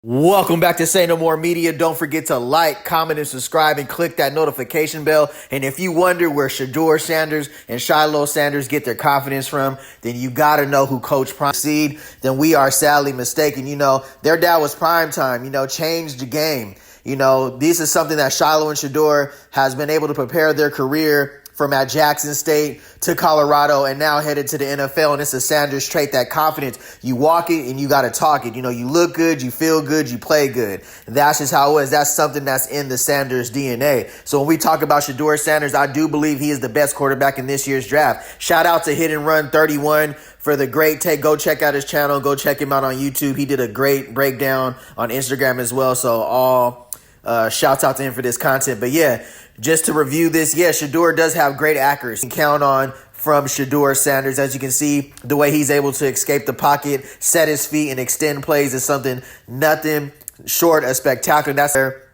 Welcome back to Say No More Media. Don't forget to like, comment, and subscribe, and click that notification bell. And if you wonder where Shilo Sanders and Shilo Sanders get their confidence from, then you got to know who Coach Prime Seed. Then we are sadly mistaken. Their dad was Prime Time, changed the game. This is something that Shilo and Shador has been able to prepare their career from at Jackson State to Colorado and now headed to the NFL. And it's a Sanders trait, that confidence. You walk it and you got to talk it. You look good, you feel good, you play good. And that's just how it is. That's something that's in the Sanders DNA. So when we talk about Shilo Sanders, I do believe he is the best quarterback in this year's draft. Shout out to Hit and Run 31 for the great take. Go check out his channel. Go check him out on YouTube. He did a great breakdown on Instagram as well. So all shouts out to him for this content. But yeah, just to review this, Shador does have great accuracy. You can count on from Shilo Sanders. As you can see, the way he's able to escape the pocket, set his feet, and extend plays is something nothing short of spectacular. That's their,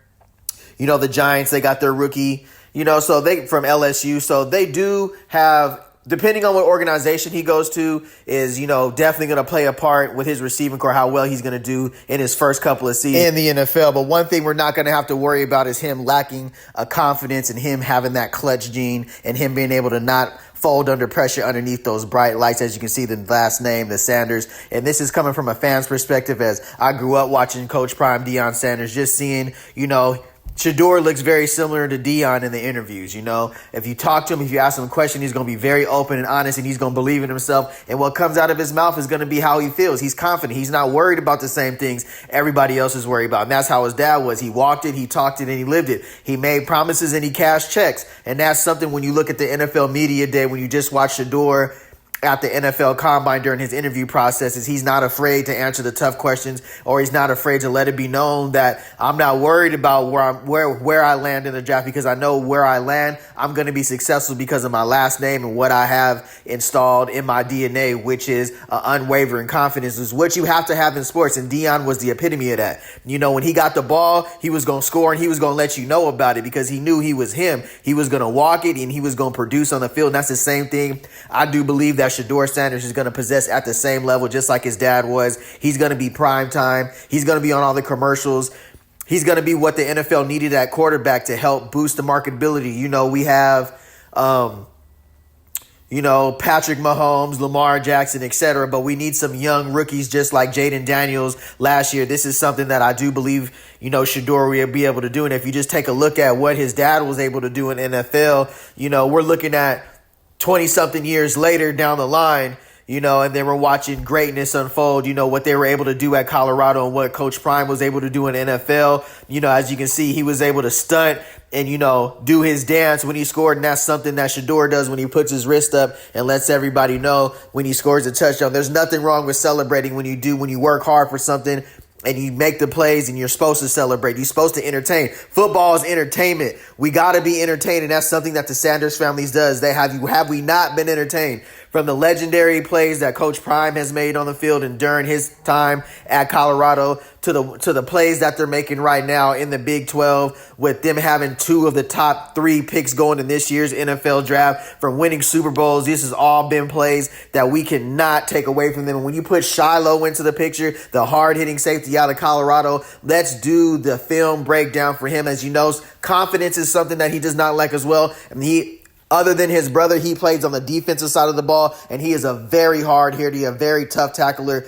the Giants, they got their rookie, so they from LSU. So they do have, depending on what organization he goes to, is, definitely going to play a part with his receiving core, how well he's going to do in his first couple of seasons in the NFL. But one thing we're not going to have to worry about is him lacking a confidence and him having that clutch gene and him being able to not fold under pressure underneath those bright lights. As you can see, the last name, the Sanders. And this is coming from a fan's perspective, as I grew up watching Coach Prime Deion Sanders, just seeing, Shador looks very similar to Deion in the interviews. If you talk to him, if you ask him a question, he's going to be very open and honest, and he's going to believe in himself. And what comes out of his mouth is going to be how he feels. He's confident. He's not worried about the same things everybody else is worried about. And that's how his dad was. He walked it, he talked it, and he lived it. He made promises and he cashed checks. And that's something when you look at the NFL media day, when you just watch Shador at the NFL Combine during his interview processes, he's not afraid to answer the tough questions, or he's not afraid to let it be known that I'm not worried about where I land in the draft, because I know where I land, I'm going to be successful because of my last name and what I have installed in my DNA, which is unwavering confidence, is what you have to have in sports. And Deion was the epitome of that. When he got the ball, he was going to score and he was going to let you know about it, because he knew he was him. He was going to walk it and he was going to produce on the field. And that's the same thing I do believe that Shilo Sanders is going to possess at the same level, just like his dad was. He's going to be prime time. He's going to be on all the commercials. He's going to be what the NFL needed at quarterback to help boost the marketability. We have, Patrick Mahomes, Lamar Jackson, etc. But we need some young rookies just like Jaden Daniels last year. This is something that I do believe, Shador will be able to do. And if you just take a look at what his dad was able to do in NFL, we're looking at 20-something years later down the line, and then we're watching greatness unfold, what they were able to do at Colorado and what Coach Prime was able to do in NFL. As you can see, he was able to stunt and, do his dance when he scored. And that's something that Shador does when he puts his wrist up and lets everybody know when he scores a touchdown. There's nothing wrong with celebrating when you work hard for something and you make the plays, and you're supposed to celebrate. You're supposed to entertain. Football is entertainment. We got to be entertained, and that's something that the Sanders families does. Have we not been entertained? From the legendary plays that Coach Prime has made on the field and during his time at Colorado to the plays that they're making right now in the Big 12, with them having 2 of the top 3 picks going in this year's NFL draft, from winning Super Bowls. This has all been plays that we cannot take away from them. And when you put Shilo into the picture, the hard-hitting safety out of Colorado, let's do the film breakdown for him. As you know, confidence is something that he does not lack as well. Other than his brother, he plays on the defensive side of the ball, and he is a very hard hitter, a very tough tackler.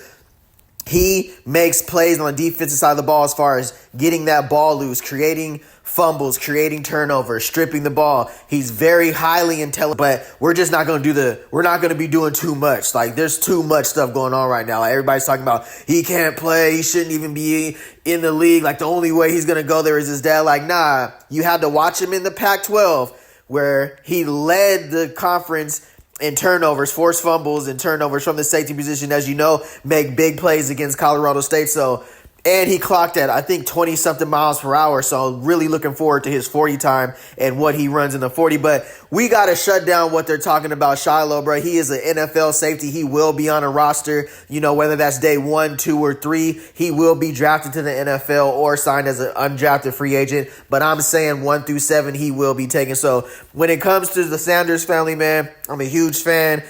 He makes plays on the defensive side of the ball as far as getting that ball loose, creating fumbles, creating turnovers, stripping the ball. He's very highly intelligent, but we're just not going to be doing too much. Like, there's too much stuff going on right now. Like, everybody's talking about he can't play, he shouldn't even be in the league. Like, the only way he's going to go there is his dad. Like, nah, you had to watch him in the Pac-12, where he led the conference in turnovers, forced fumbles, and turnovers from the safety position, as you know, make big plays against Colorado State. So, and he clocked at, I think, 20-something miles per hour. So really looking forward to his 40 time and what he runs in the 40. But we got to shut down what they're talking about Shilo, bro. He is an NFL safety. He will be on a roster, whether that's day 1, 2, or 3. He will be drafted to the NFL or signed as an undrafted free agent. But I'm saying 1 through 7, he will be taken. So when it comes to the Sanders family, man, I'm a huge fan.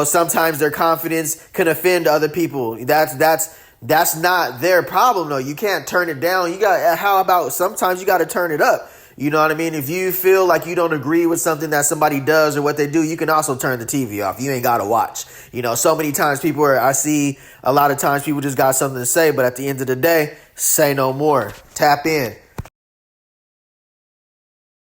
Sometimes their confidence can offend other people. That's That's not their problem, though. You can't turn it down. How about sometimes you got to turn it up? You know what I mean? If you feel like you don't agree with something that somebody does or what they do, you can also turn the TV off. You ain't got to watch. So many times I see a lot of times people just got something to say, but at the end of the day, say no more. Tap in.